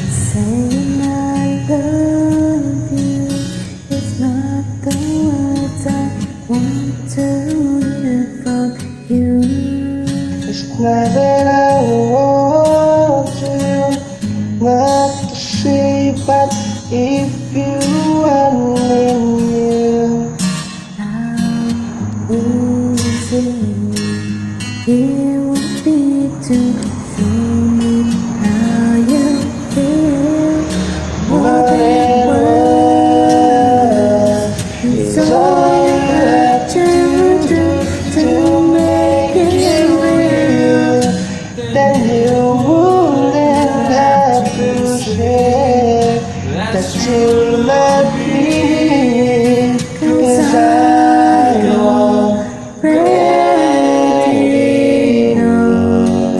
Saying I love you is not the words I want to hear from you. It's not that I want you not to see, but if you only knew How easy it would be to show me how you feel. More than words, it's all you have to do to make it real. then you wouldn't have to say that you love me, 'cause I already know.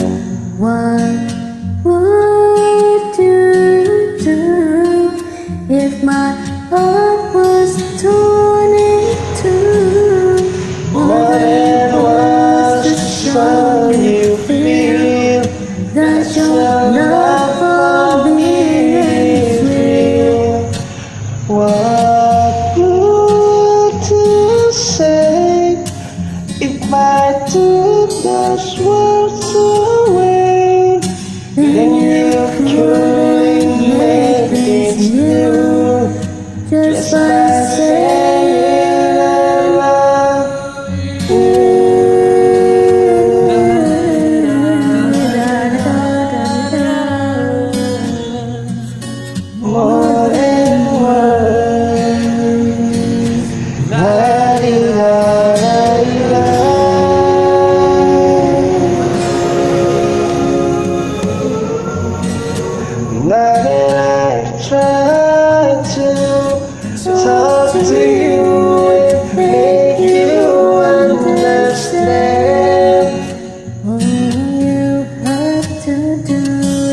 What would you do if my heart was torn in two? more than words to show you feel that your love for me is real. What would you say if I took those words away? Then you couldn't make it new Just by saying I love more than words. La-di-da-da-di-da. Now that I've tried to talk to you and make you understand, all you have to do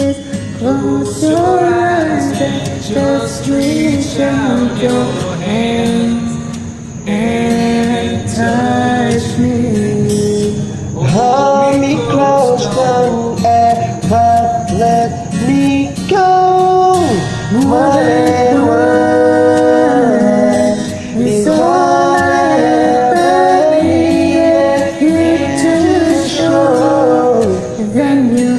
is close your eyes and just reach out your hands and touch me. hold me close, don't ever let me go. More than words is all I ever needed to show. Then you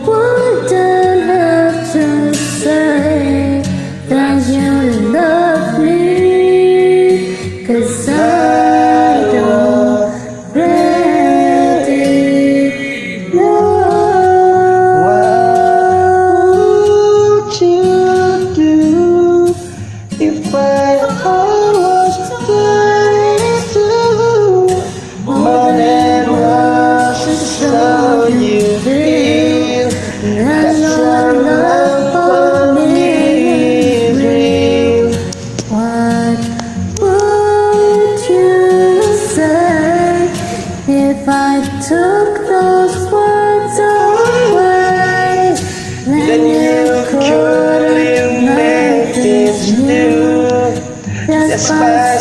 wouldn't have to say that you love me, 'cause I already know. What would you do if I was dying too? More than words to show you feel that your love for me is real. What would you say if I took those words away? Then you couldn't make this new just by